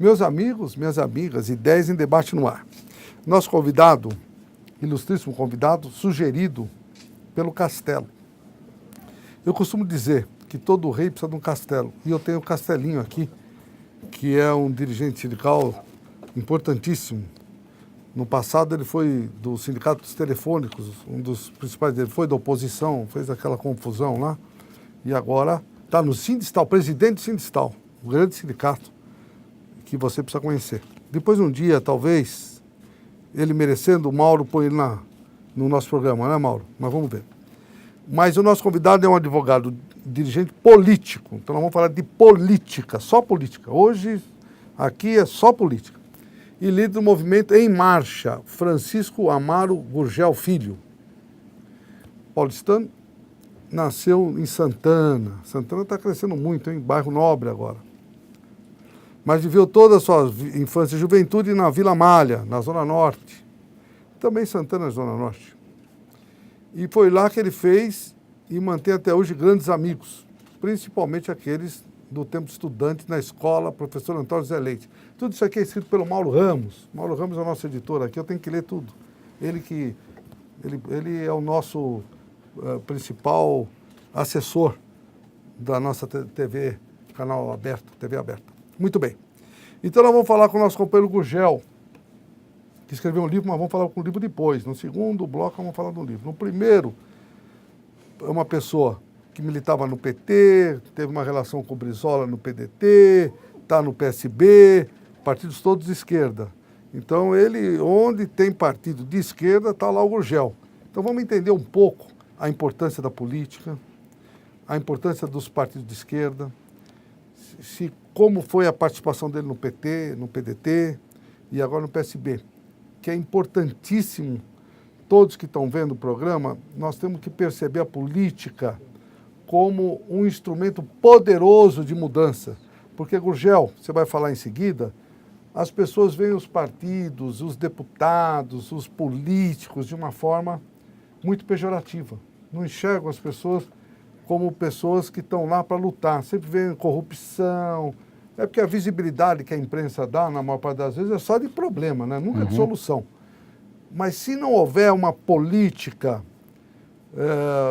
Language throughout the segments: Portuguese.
Meus amigos, minhas amigas, ideias em debate no ar. Nosso convidado, ilustríssimo convidado, sugerido pelo Castelo. Eu costumo dizer que todo rei precisa de um castelo. E eu tenho o Castelinho aqui, que é um dirigente sindical importantíssimo. No passado ele foi do Sindicato dos Telefônicos, um dos principais dele, foi da oposição, fez aquela confusão lá. E agora está no Sindistal, presidente do Sindistal, o grande sindicato que você precisa conhecer. Depois um dia, talvez, ele merecendo, o Mauro põe ele no nosso programa, né, Mauro? Mas vamos ver. Mas o nosso convidado é um advogado, dirigente político. Então nós vamos falar de política, só política. Hoje, aqui é só política. E líder do movimento Em Marcha, Francisco Amaro Gurgel Filho. Paulistano, nasceu em Santana. Santana está crescendo muito, hein? Bairro nobre agora. Mas viveu toda a sua infância e juventude na Vila Malha, na Zona Norte. Também Santana é Zona Norte. E foi lá que ele fez e mantém até hoje grandes amigos, principalmente aqueles do tempo estudante na escola, professor Antônio Zé Leite. Tudo isso aqui é escrito pelo Mauro Ramos. Mauro Ramos é o nosso editor aqui, eu tenho que ler tudo. Ele é o nosso principal assessor da nossa TV, canal aberto, TV aberta. Muito bem. Então nós vamos falar com o nosso companheiro Gurgel, que escreveu um livro, mas vamos falar com o livro depois. No segundo bloco vamos falar do livro. No primeiro, é uma pessoa que militava no PT, teve uma relação com o Brizola no PDT, está no PSB, partidos todos de esquerda. Então, ele, onde tem partido de esquerda, está lá o Gurgel. Então, vamos entender um pouco a importância da política, a importância dos partidos de esquerda, como foi a participação dele no PT, no PDT e agora no PSB, que é importantíssimo. Todos que estão vendo o programa, nós temos que perceber a política como um instrumento poderoso de mudança. Porque, Gurgel, você vai falar em seguida, as pessoas veem os partidos, os deputados, os políticos de uma forma muito pejorativa. Não enxergam as pessoas como pessoas que estão lá para lutar. Sempre veem corrupção. É porque a visibilidade que a imprensa dá, na maior parte das vezes, é só de problema, né? Nunca de solução. Mas se não houver uma política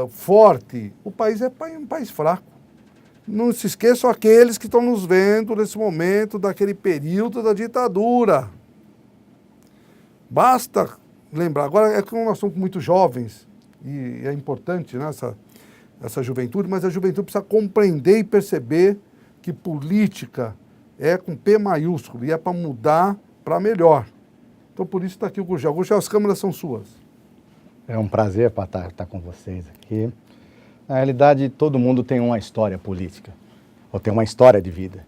forte, o país é um país fraco. Não se esqueçam aqueles que estão nos vendo nesse momento daquele período da ditadura. Basta lembrar. Agora, é que nós somos muito jovens, e é importante, né, essa juventude, mas a juventude precisa compreender e perceber que política é com P maiúsculo e é para mudar para melhor. Então, por isso está aqui o Gurgel. Gurgel, as câmeras são suas. É um prazer estar com vocês aqui. Na realidade, todo mundo tem uma história política, ou tem uma história de vida.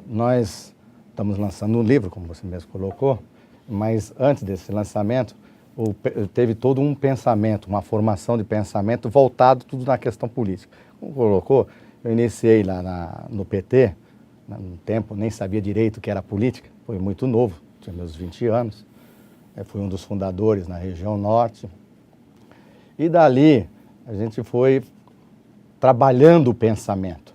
Nós estamos lançando um livro, como você mesmo colocou, mas antes desse lançamento, teve todo um pensamento, uma formação de pensamento voltado tudo na questão política. Como colocou, eu iniciei lá no PT, no tempo nem sabia direito o que era política, foi muito novo, tinha meus 20 anos. Fui um dos fundadores na região norte. E dali a gente foi trabalhando o pensamento.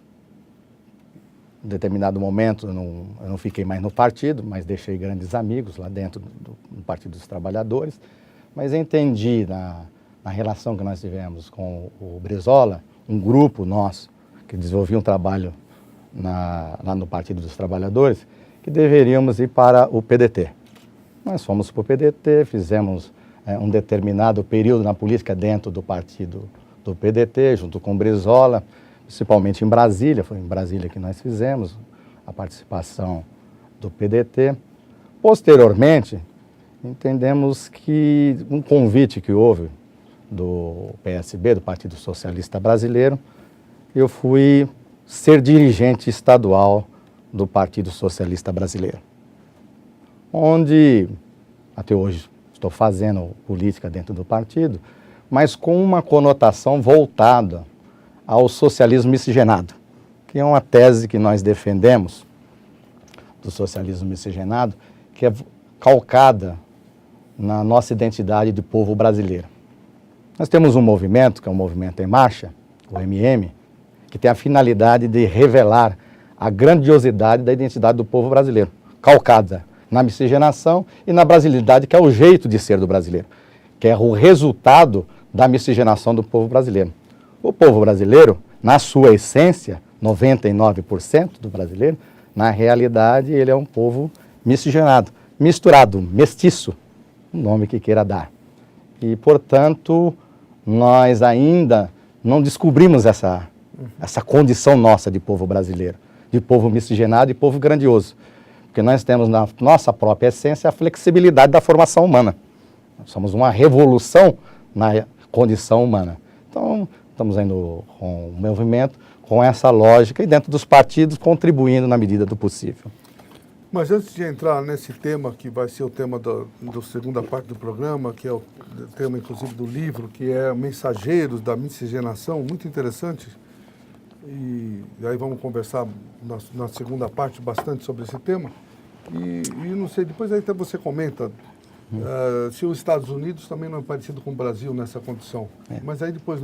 Em determinado momento eu não fiquei mais no partido, mas deixei grandes amigos lá dentro do Partido dos Trabalhadores. Mas entendi na relação que nós tivemos com o Brizola, um grupo nosso que desenvolvia um trabalho lá no Partido dos Trabalhadores, que deveríamos ir para o PDT. Nós fomos para o PDT, fizemos um determinado período na política dentro do partido do PDT, junto com o Brizola, principalmente em Brasília, foi em Brasília que nós fizemos a participação do PDT. Posteriormente, entendemos que um convite que houve do PSB, do Partido Socialista Brasileiro, eu fui ser dirigente estadual do Partido Socialista Brasileiro, onde até hoje estou fazendo política dentro do partido, mas com uma conotação voltada ao socialismo miscigenado, que é uma tese que nós defendemos do socialismo miscigenado, que é calcada na nossa identidade de povo brasileiro. Nós temos um movimento, que é o Movimento Em Marcha, o MM, que tem a finalidade de revelar a grandiosidade da identidade do povo brasileiro, calcada na miscigenação e na brasilidade, que é o jeito de ser do brasileiro, que é o resultado da miscigenação do povo brasileiro. O povo brasileiro, na sua essência, 99% do brasileiro, na realidade, ele é um povo miscigenado, misturado, mestiço, o nome que queira dar. E, portanto, nós ainda não descobrimos essa condição nossa de povo brasileiro, de povo miscigenado e povo grandioso. Porque nós temos na nossa própria essência a flexibilidade da formação humana. Nós somos uma revolução na condição humana. Então, estamos indo com o movimento, com essa lógica e dentro dos partidos contribuindo na medida do possível. Mas antes de entrar nesse tema, que vai ser o tema da segunda parte do programa, que é o tema, inclusive, do livro, que é Mensageiros da Miscigenação, muito interessante, e aí vamos conversar na segunda parte bastante sobre esse tema, e não sei, depois aí até você comenta se os Estados Unidos também não é parecido com o Brasil nessa condição, mas aí depois,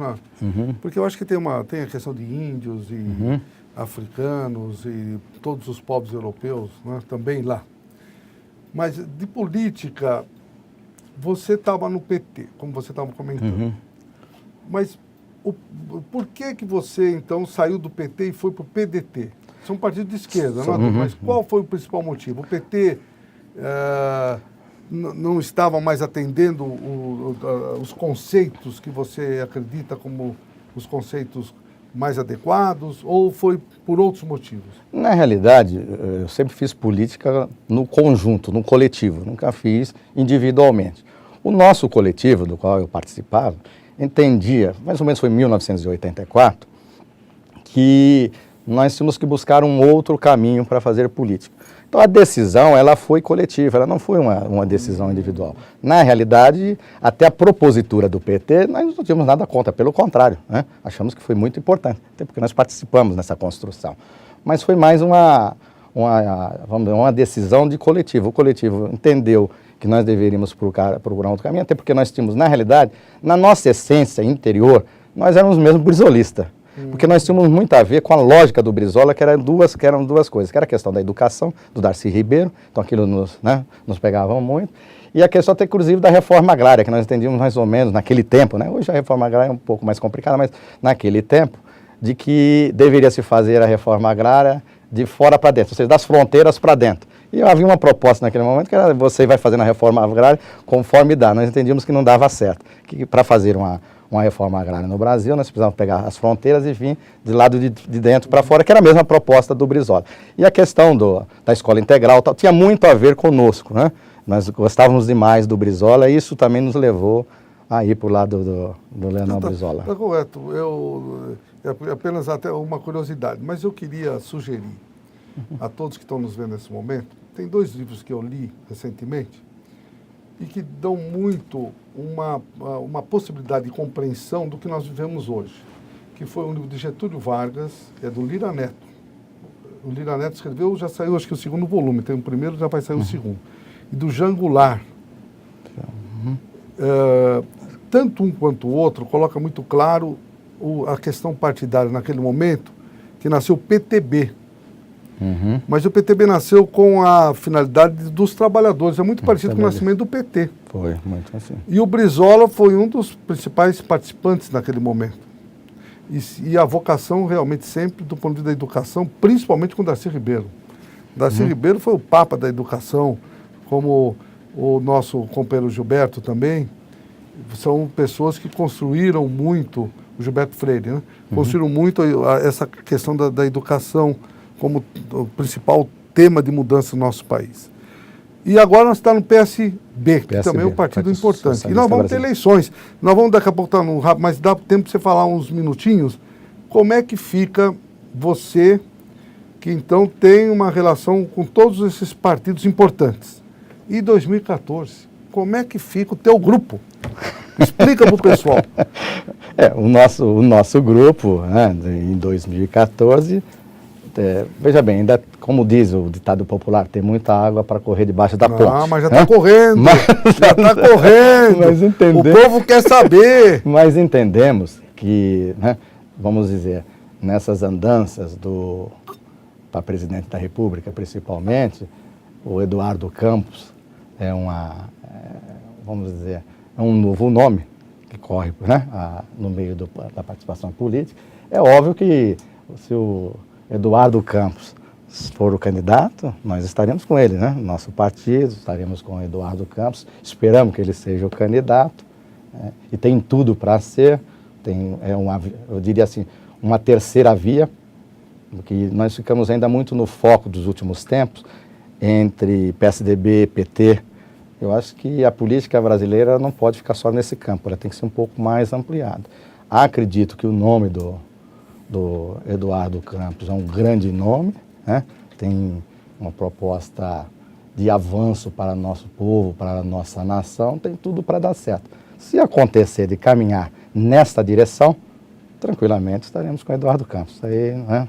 porque eu acho que tem a questão de índios e africanos e todos os povos europeus, né, também lá. Mas de política, você estava no PT, como você estava comentando. Mas por que você, então, saiu do PT e foi para o PDT? São partidos de esquerda, não é? Mas qual foi o principal motivo? O PT não estava mais atendendo os conceitos que você acredita como os conceitos mais adequados, ou foi por outros motivos? Na realidade, eu sempre fiz política no conjunto, no coletivo, nunca fiz individualmente. O nosso coletivo, do qual eu participava, entendia, mais ou menos foi em 1984, que nós tínhamos que buscar um outro caminho para fazer política. Então a decisão, ela foi coletiva, ela não foi uma decisão individual. Na realidade, até a propositura do PT, nós não tínhamos nada contra, pelo contrário, né? Achamos que foi muito importante, até porque nós participamos nessa construção. Mas foi mais uma decisão de coletivo. O coletivo entendeu que nós deveríamos procurar outro caminho, até porque nós tínhamos, na realidade, na nossa essência interior, nós éramos mesmo brizolistas. Porque nós tínhamos muito a ver com a lógica do Brizola, que eram duas coisas, que era a questão da educação, do Darcy Ribeiro, então aquilo nos pegava muito, e a questão até, inclusive, da reforma agrária, que nós entendíamos mais ou menos naquele tempo, né? Hoje a reforma agrária é um pouco mais complicada, mas naquele tempo, de que deveria se fazer a reforma agrária de fora para dentro, ou seja, das fronteiras para dentro. E havia uma proposta naquele momento, que era você vai fazendo a reforma agrária conforme dá. Nós entendíamos que não dava certo, que para fazer uma reforma agrária no Brasil, nós precisávamos pegar as fronteiras e vir de lado de dentro para fora, que era a mesma proposta do Brizola. E a questão da escola integral tal, tinha muito a ver conosco, né? Nós gostávamos demais do Brizola e isso também nos levou a ir para o lado do Leonel Brizola. Está correto. É apenas até uma curiosidade, mas eu queria sugerir a todos que estão nos vendo nesse momento, tem 2 livros que eu li recentemente, e que dão muito uma possibilidade de compreensão do que nós vivemos hoje, que foi um livro de Getúlio Vargas, é do Lira Neto. O Lira Neto escreveu, já saiu acho que o 2º volume, tem o primeiro, já vai sair o 2º. E do Jean Goulart. Tanto um quanto o outro coloca muito claro a questão partidária naquele momento, que nasceu o PTB. Mas o PTB nasceu com a finalidade dos trabalhadores, é muito parecido com o nascimento do PT. Foi, muito assim. E o Brizola foi um dos principais participantes naquele momento. E a vocação realmente sempre do ponto de vista da educação, principalmente com o Darcy Ribeiro. Darcy Ribeiro foi o papa da educação, como o nosso companheiro Gilberto também. São pessoas que construíram muito, o Gilberto Freire, né? Construíram muito essa questão da educação como o principal tema de mudança no nosso país. E agora nós estamos no PSB, que também é um partido importante. E nós vamos ter eleições. Nós vamos daqui a pouco estar no rápido, mas dá tempo para você falar uns minutinhos. Como é que fica você, que então tem uma relação com todos esses partidos importantes? E 2014, como é que fica o teu grupo? Explica para o pessoal. O nosso grupo, né, em 2014... veja bem, ainda, como diz o ditado popular, tem muita água para correr debaixo da ponte. Ah, mas já está correndo, já está correndo. Mas o povo quer saber. Mas entendemos que, né, vamos dizer, nessas andanças do para presidente da República, principalmente, o Eduardo Campos vamos dizer, é um novo nome que corre, né, no meio da participação política. É óbvio que se o Eduardo Campos for o candidato, nós estaremos com ele, né? Nosso partido, estaremos com o Eduardo Campos, esperamos que ele seja o candidato, né? E tem tudo para ser, eu diria assim, uma terceira via, porque nós ficamos ainda muito no foco dos últimos tempos, entre PSDB e PT. Eu acho que a política brasileira não pode ficar só nesse campo, ela tem que ser um pouco mais ampliada. Acredito que o nome do Eduardo Campos é um grande nome, né? Tem uma proposta de avanço para o nosso povo, para a nossa nação, tem tudo para dar certo. Se acontecer de caminhar nesta direção, tranquilamente estaremos com o Eduardo Campos. Isso aí, né?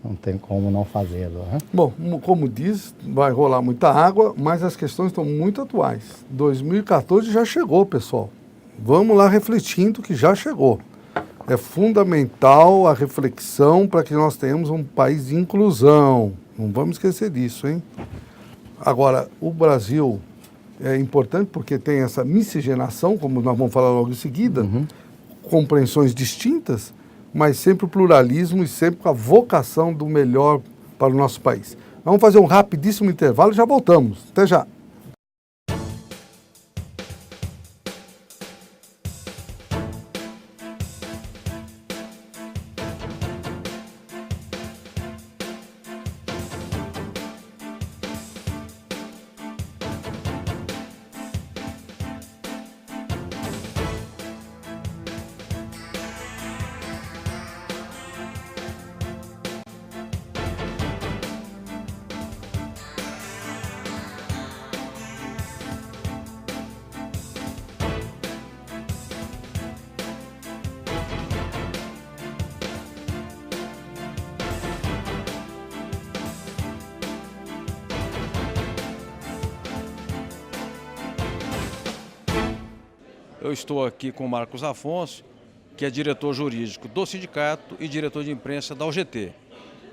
Não tem como não fazê-lo. Né? Bom, como diz, vai rolar muita água, mas as questões estão muito atuais. 2014 já chegou, pessoal. Vamos lá refletindo que já chegou. É fundamental a reflexão para que nós tenhamos um país de inclusão. Não vamos esquecer disso, hein? Agora, o Brasil é importante porque tem essa miscigenação, como nós vamos falar logo em seguida, compreensões distintas, mas sempre o pluralismo e sempre com a vocação do melhor para o nosso país. Vamos fazer um rapidíssimo intervalo e já voltamos. Até já. Eu estou aqui com o Marcos Afonso, que é diretor jurídico do sindicato e diretor de imprensa da UGT.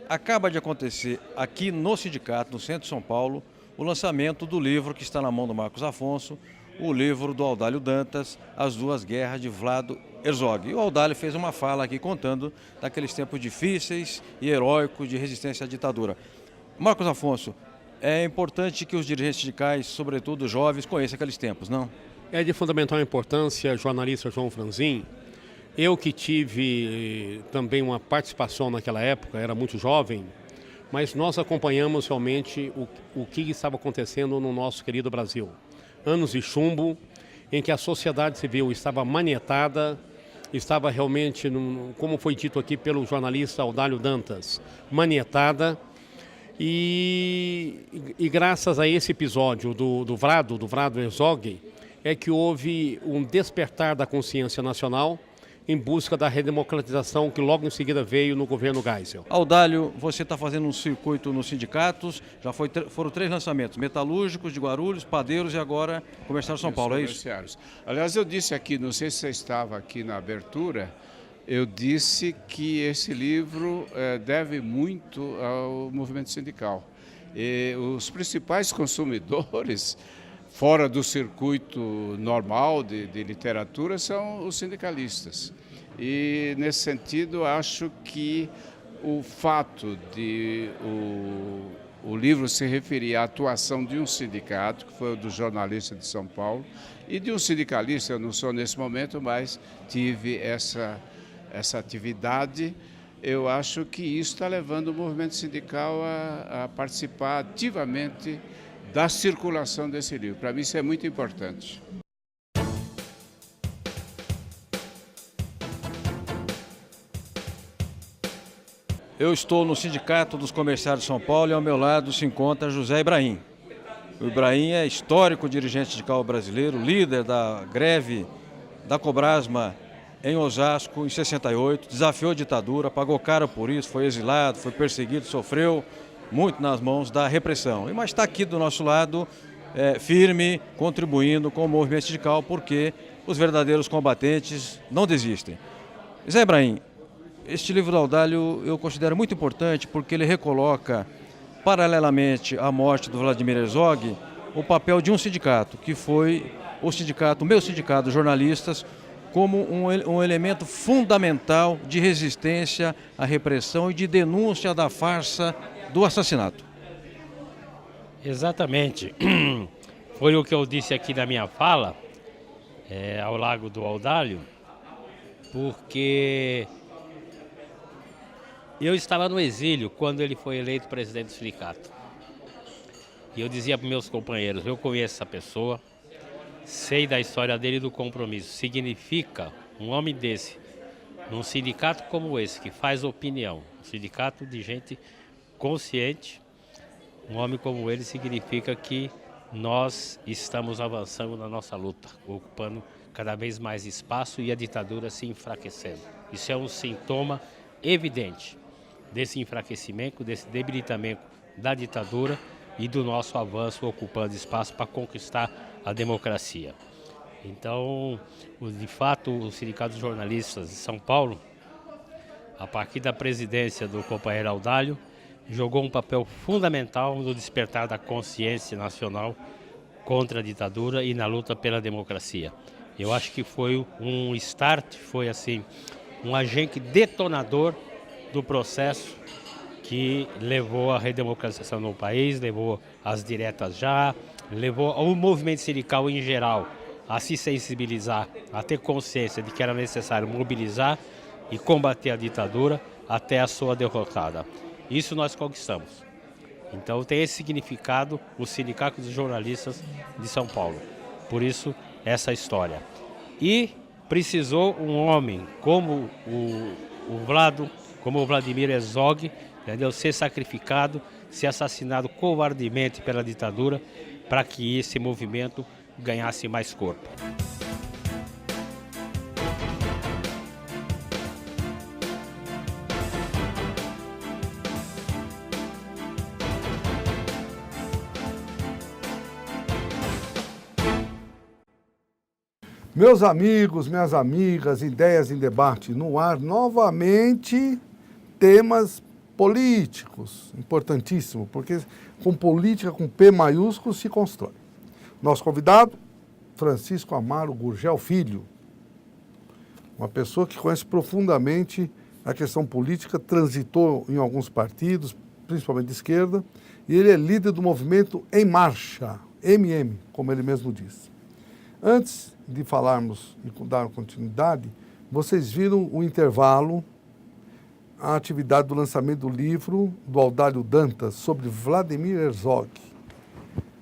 Acaba de acontecer aqui no sindicato, no centro de São Paulo, o lançamento do livro que está na mão do Marcos Afonso, o livro do Audálio Dantas, As Duas Guerras de Vlado Herzog. E o Audálio fez uma fala aqui contando daqueles tempos difíceis e heróicos de resistência à ditadura. Marcos Afonso, é importante que os dirigentes sindicais, sobretudo os jovens, conheçam aqueles tempos, não? É de fundamental importância, jornalista João Franzin. Eu que tive também uma participação naquela época, era muito jovem, mas nós acompanhamos realmente o que estava acontecendo no nosso querido Brasil. Anos de chumbo, em que a sociedade civil estava manietada, estava realmente, como foi dito aqui pelo jornalista Audálio Dantas, manietada. E graças a esse episódio do Vlado Herzog, é que houve um despertar da consciência nacional em busca da redemocratização que logo em seguida veio no governo Geisel. Audálio, você está fazendo um circuito nos sindicatos, já foram 3 lançamentos, metalúrgicos de Guarulhos, padeiros e agora Comerciários de São Paulo, é isso? Aliás, eu disse aqui, não sei se você estava aqui na abertura, eu disse que esse livro deve muito ao movimento sindical. E os principais consumidores, fora do circuito normal de literatura, são os sindicalistas. E, nesse sentido, acho que o fato de o livro se referir à atuação de um sindicato, que foi o do jornalista de São Paulo, e de um sindicalista, eu não sou nesse momento, mas tive essa atividade, eu acho que isso está levando o movimento sindical a participar ativamente da circulação desse livro. Para mim isso é muito importante. Eu estou no Sindicato dos Comerciários de São Paulo e ao meu lado se encontra José Ibrahim. O Ibrahim é histórico dirigente sindical brasileiro, líder da greve da Cobrasma em Osasco em 68, desafiou a ditadura, pagou caro por isso, foi exilado, foi perseguido, sofreu muito nas mãos da repressão. Mas está aqui do nosso lado, firme, contribuindo com o movimento sindical, porque os verdadeiros combatentes não desistem. Zé Ibrahim, Este livro do Audálio eu considero muito importante porque ele recoloca, paralelamente à morte do Vladimir Herzog, o papel de um sindicato, que foi o meu sindicato de jornalistas, como um elemento fundamental de resistência à repressão e de denúncia da farsa do assassinato. Exatamente. Foi o que eu disse aqui na minha fala, ao Largo do Audálio, porque eu estava no exílio quando ele foi eleito presidente do sindicato. E eu dizia para meus companheiros, eu conheço essa pessoa, sei da história dele e do compromisso. Significa um homem desse, num sindicato como esse, que faz opinião, um sindicato de gente consciente, um homem como ele significa que nós estamos avançando na nossa luta, ocupando cada vez mais espaço e a ditadura se enfraquecendo. Isso é um sintoma evidente desse enfraquecimento, desse debilitamento da ditadura e do nosso avanço ocupando espaço para conquistar a democracia. Então, de fato, o Sindicato dos Jornalistas de São Paulo, a partir da presidência do companheiro Audálio, jogou um papel fundamental no despertar da consciência nacional contra a ditadura e na luta pela democracia. Eu acho que foi um start, foi assim, um agente detonador do processo que levou à redemocratização no país, levou às diretas já, levou ao movimento sindical em geral a se sensibilizar, a ter consciência de que era necessário mobilizar e combater a ditadura até a sua derrotada. Isso nós conquistamos. Então tem esse significado o Sindicato dos Jornalistas de São Paulo. Por isso, essa história. E precisou um homem como como o Vladimir Herzog, entendeu? Ser sacrificado, ser assassinado covardemente pela ditadura para que esse movimento ganhasse mais corpo. Meus amigos, minhas amigas, Ideias em Debate no ar, novamente temas políticos, importantíssimo, porque com política com P maiúsculo se constrói. Nosso convidado, Francisco Amaro Gurgel Filho, uma pessoa que conhece profundamente a questão política, transitou em alguns partidos, principalmente de esquerda, e ele é líder do movimento Em Marcha, MM, como ele mesmo diz. Antes de falarmos e dar continuidade, vocês viram o intervalo, a atividade do lançamento do livro do Audálio Dantas sobre Vladimir Herzog.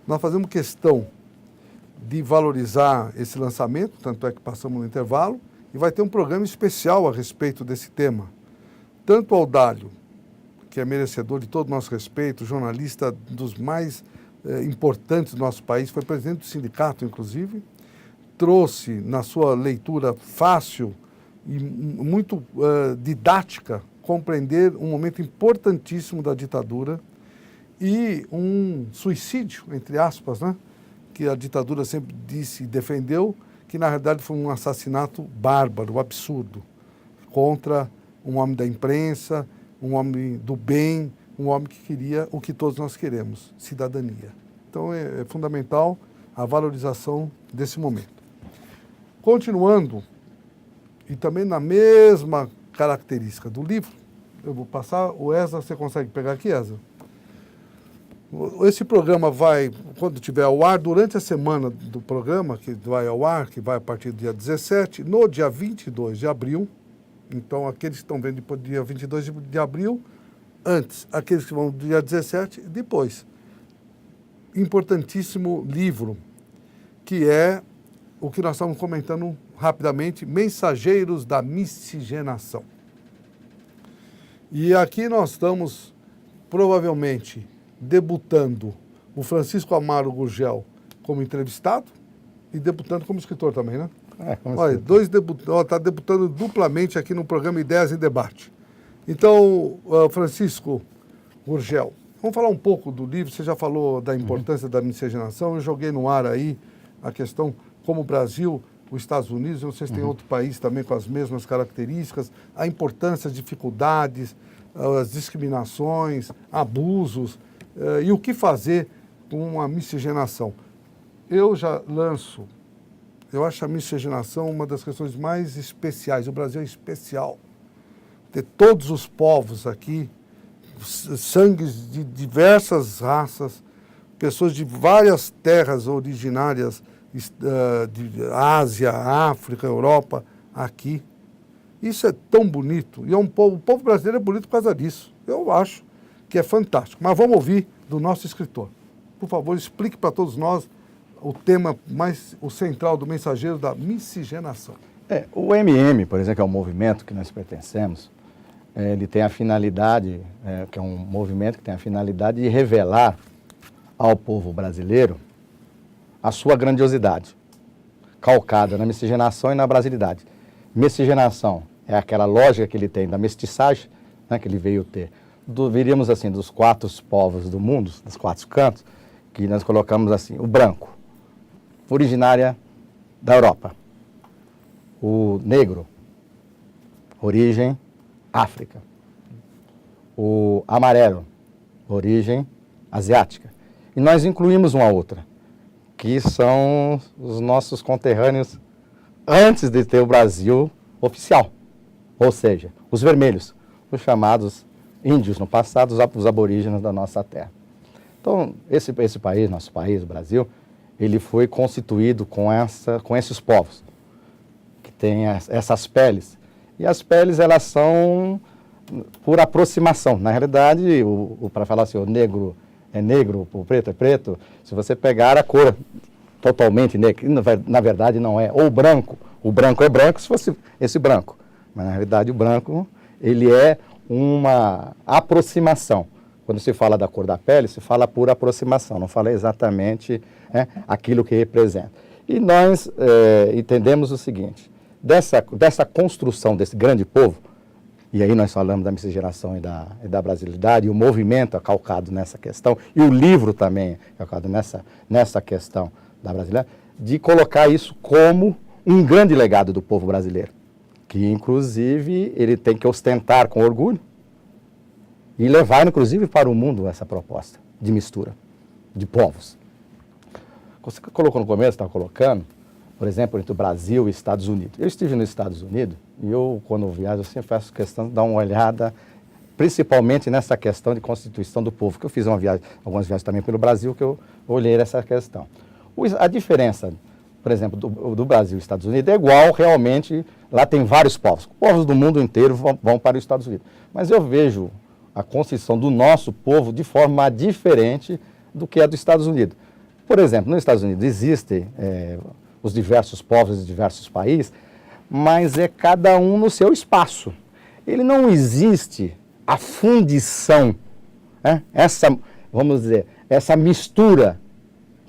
Nós fazemos questão de valorizar esse lançamento, tanto é que passamos no intervalo, e vai ter um programa especial a respeito desse tema. Tanto o Audálio, que é merecedor de todo o nosso respeito, jornalista dos mais importantes do nosso país, foi presidente do sindicato, inclusive, trouxe na sua leitura fácil e muito didática compreender um momento importantíssimo da ditadura e um suicídio, entre aspas, né, que a ditadura sempre disse e defendeu, que na realidade foi um assassinato bárbaro, absurdo, contra um homem da imprensa, um homem do bem, um homem que queria o que todos nós queremos, cidadania. Então é fundamental a valorização desse momento. Continuando, e também na mesma característica do livro, eu vou passar, o Ezra, você consegue pegar aqui, Ezra? Esse programa vai, quando tiver ao ar, durante a semana do programa, que vai ao ar, que vai a partir do dia 17, no dia 22 de abril, então aqueles que estão vendo depois do dia 22 de abril, antes, aqueles que vão do dia 17, depois. Importantíssimo livro, que é o que nós estamos comentando rapidamente, Mensageiros da Miscigenação. E aqui nós estamos, provavelmente, debutando o Francisco Amaro Gurgel como entrevistado e debutando como escritor também, né? Olha, está debutando duplamente aqui no programa Ideias em Debate. Então, Francisco Gurgel, vamos falar um pouco do livro. Você já falou da importância da miscigenação, eu joguei no ar aí a questão como o Brasil os Estados Unidos, não sei se tem outro país também com as mesmas características, a importância, as dificuldades, as discriminações, abusos, e o que fazer com uma miscigenação. Eu já lanço, eu acho a miscigenação uma das questões mais especiais. O Brasil é especial. Ter todos os povos aqui, sangues de diversas raças, pessoas de várias terras originárias de Ásia, África, Europa, aqui. Isso é tão bonito. E o povo brasileiro é bonito por causa disso. Eu acho que é fantástico. Mas vamos ouvir do nosso escritor. Por favor, explique para todos nós o tema o central do Mensageiro da miscigenação. O MM, por exemplo, que é um movimento que nós pertencemos, ele tem a finalidade, que é um movimento que tem a finalidade de revelar ao povo brasileiro a sua grandiosidade, calcada na miscigenação e na brasilidade. Miscigenação é aquela lógica que ele tem da mestiçagem, né, que ele veio ter, diríamos assim, dos 4 povos do mundo, dos 4 cantos, que nós colocamos assim, o branco, originária da Europa, o negro, origem África, o amarelo, origem asiática. E nós incluímos uma outra, que são os nossos conterrâneos antes de ter o Brasil oficial, ou seja, os vermelhos, os chamados índios no passado, os aborígenes da nossa terra. Então, esse país, nosso país, o Brasil, ele foi constituído com esses povos, que têm essas peles. E as peles, elas são por aproximação. Na realidade, para falar assim, o negro é negro, o preto é preto, se você pegar a cor totalmente negra, na verdade não é, ou branco, o branco é branco se fosse esse branco, mas na realidade o branco, ele é uma aproximação. Quando se fala da cor da pele, se fala por aproximação, não fala exatamente aquilo que representa. E nós entendemos o seguinte, dessa construção desse grande povo, e aí nós falamos da miscigenação e da brasilidade, e o movimento é calcado nessa questão, e o livro também é calcado nessa questão da brasilidade, de colocar isso como um grande legado do povo brasileiro, que inclusive ele tem que ostentar com orgulho e levar inclusive para o mundo essa proposta de mistura de povos. Você colocou no começo, estava colocando, por exemplo, entre o Brasil e Estados Unidos. Eu estive nos Estados Unidos e eu, quando viajo, eu sempre faço questão de dar uma olhada, principalmente nessa questão de constituição do povo, que eu fiz algumas viagens também pelo Brasil, que eu olhei essa questão. A diferença, por exemplo, do Brasil e Estados Unidos é igual, realmente, lá tem vários povos. Povos do mundo inteiro vão para os Estados Unidos. Mas eu vejo a constituição do nosso povo de forma diferente do que a dos Estados Unidos. Por exemplo, nos Estados Unidos existem os diversos povos de diversos países, mas é cada um no seu espaço. Ele não existe a fundição, vamos dizer, essa mistura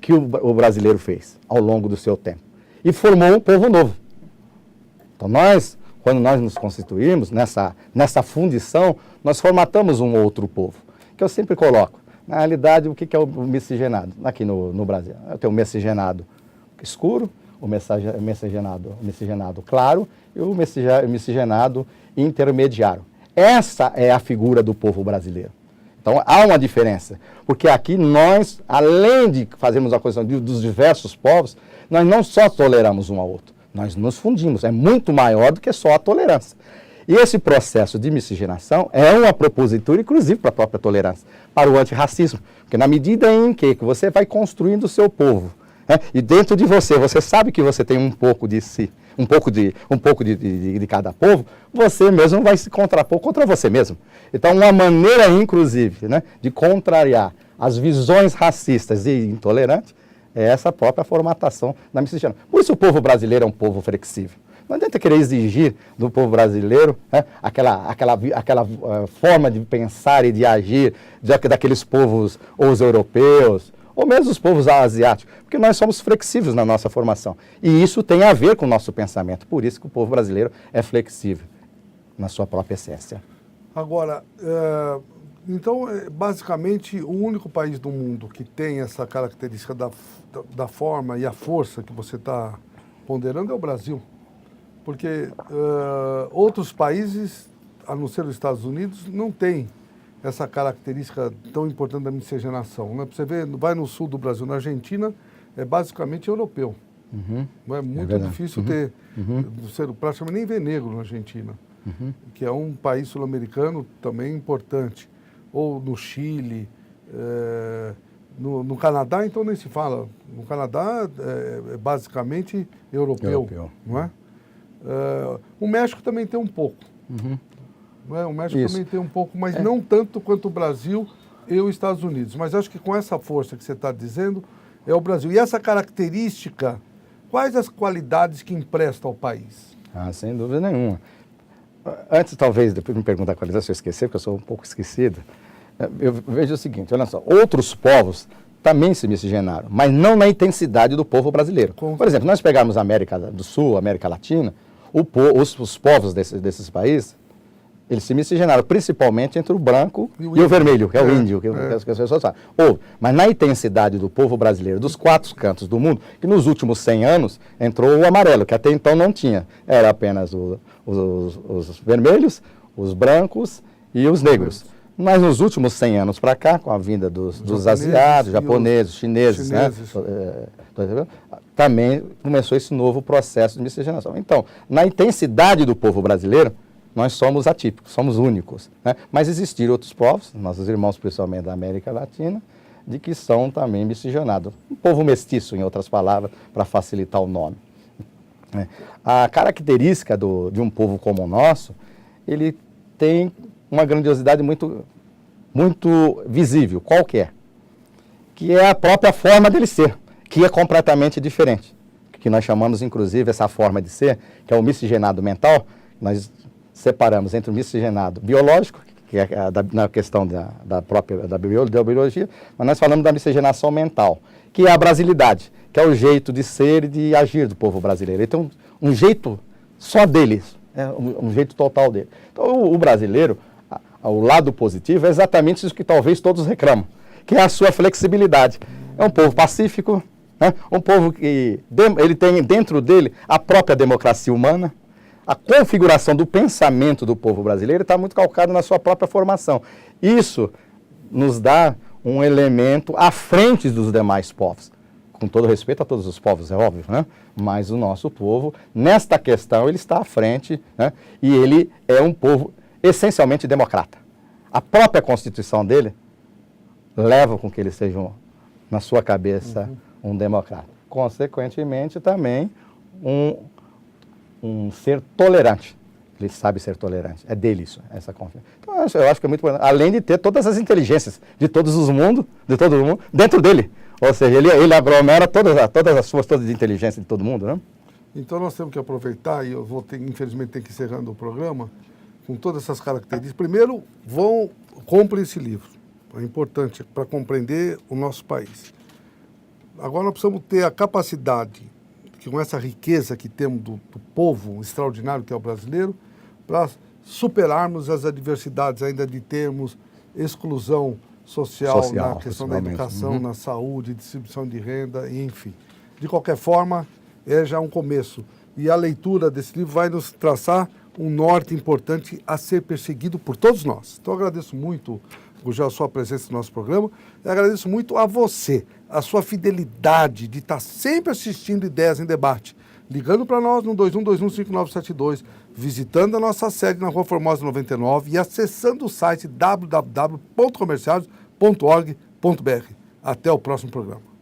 que o brasileiro fez ao longo do seu tempo. E formou um povo novo. Então quando nós nos constituímos nessa fundição, nós formatamos um outro povo, que eu sempre coloco. Na realidade, o que é o miscigenado? Aqui no Brasil, eu tenho o miscigenado escuro, o miscigenado claro e o miscigenado intermediário. Essa é a figura do povo brasileiro. Então, há uma diferença, porque aqui nós, além de fazermos a questão dos diversos povos, nós não só toleramos um ao outro, nós nos fundimos, é muito maior do que só a tolerância. E esse processo de miscigenação é uma propositura, inclusive, para a própria tolerância, para o antirracismo, porque na medida em que você vai construindo o seu povo, e dentro de você sabe que você tem um pouco de si, um pouco de cada povo, você mesmo vai se contrapor contra você mesmo. Então, uma maneira, inclusive, de contrariar as visões racistas e intolerantes é essa própria formatação da miscigenação. Por isso o povo brasileiro é um povo flexível. Não adianta querer exigir do povo brasileiro aquela forma de pensar e de agir daqueles povos, ou os europeus, ou mesmo os povos asiáticos, porque nós somos flexíveis na nossa formação. E isso tem a ver com o nosso pensamento. Por isso que o povo brasileiro é flexível na sua própria essência. Agora, então, basicamente, o único país do mundo que tem essa característica da forma e a força que você está ponderando é o Brasil. Porque outros países, a não ser os Estados Unidos, não têm essa característica tão importante da miscigenação. Né? Você vê, vai no sul do Brasil, na Argentina, é basicamente europeu. Não é muito difícil ter, praticamente nem ver negro na Argentina, que é um país sul-americano também importante. Ou no Chile, no Canadá, então nem se fala. No Canadá é basicamente europeu. Não é? O México também tem um pouco. Não é? O México também tem um pouco, mas não tanto quanto o Brasil e os Estados Unidos. Mas acho que com essa força que você está dizendo, é o Brasil. E essa característica, quais as qualidades que empresta ao país? Sem dúvida nenhuma. Antes, talvez, depois me perguntar a qualidade, se eu esquecer, porque eu sou um pouco esquecido, eu vejo o seguinte, olha só, outros povos também se miscigenaram, mas não na intensidade do povo brasileiro. Por exemplo, nós pegarmos a América do Sul, a América Latina, os povos desses países, eles se miscigenaram principalmente entre o branco e o vermelho, que é o índio, que as pessoas sabem. Mas na intensidade do povo brasileiro, dos 4 cantos do mundo, que nos últimos 100 anos entrou o amarelo, que até então não tinha. Era apenas os vermelhos, os brancos e os negros. Mas nos últimos 100 anos para cá, com a vinda dos asiáticos, japoneses, chineses, né? Também começou esse novo processo de miscigenação. Então, na intensidade do povo brasileiro, nós somos atípicos, somos únicos. Né? Mas existiram outros povos, nossos irmãos principalmente da América Latina, de que são também miscigenados. Um povo mestiço, em outras palavras, para facilitar o nome. A característica de um povo como o nosso, ele tem uma grandiosidade muito, muito visível, qualquer, que é a própria forma dele ser, que é completamente diferente. Que nós chamamos, inclusive, essa forma de ser, que é o miscigenado mental. Nós separamos entre o miscigenado biológico, que é na questão da biologia, mas nós falamos da miscigenação mental, que é a brasilidade, que é o jeito de ser e de agir do povo brasileiro. Então, um jeito só dele, um jeito total dele. Então, o brasileiro, o lado positivo, é exatamente isso que talvez todos reclamam, que é a sua flexibilidade. É um povo pacífico, né? Um povo que ele tem dentro dele a própria democracia humana. A configuração do pensamento do povo brasileiro está muito calcada na sua própria formação. Isso nos dá um elemento à frente dos demais povos. Com todo respeito a todos os povos, é óbvio, né? Mas o nosso povo, nesta questão, ele está à frente, né? E ele é um povo essencialmente democrata. A própria Constituição dele leva com que ele seja, na sua cabeça, um democrata. Consequentemente, também um ser tolerante. Ele sabe ser tolerante. É dele isso, essa confiança. Então, eu acho que é muito importante. Além de ter todas as inteligências de todos os mundos, de todo mundo, dentro dele. Ou seja, ele aglomera todas as forças de inteligência de todo mundo, né? Então nós temos que aproveitar, e eu vou infelizmente ter que ir encerrando o programa, com todas essas características. Primeiro, comprem esse livro. É importante para compreender o nosso país. Agora nós precisamos ter a capacidade, com essa riqueza que temos do povo extraordinário que é o brasileiro, para superarmos as adversidades ainda de termos exclusão social na questão da educação, na saúde, distribuição de renda, enfim. De qualquer forma, é já um começo. E a leitura desse livro vai nos traçar um norte importante a ser perseguido por todos nós. Então, eu agradeço muito, Gurgel, a sua presença no nosso programa. Eu agradeço muito a você, a sua fidelidade de estar sempre assistindo Ideias em Debate, ligando para nós no 21215972, visitando a nossa sede na Rua Formosa 99 e acessando o site www.comerciados.org.br. Até o próximo programa.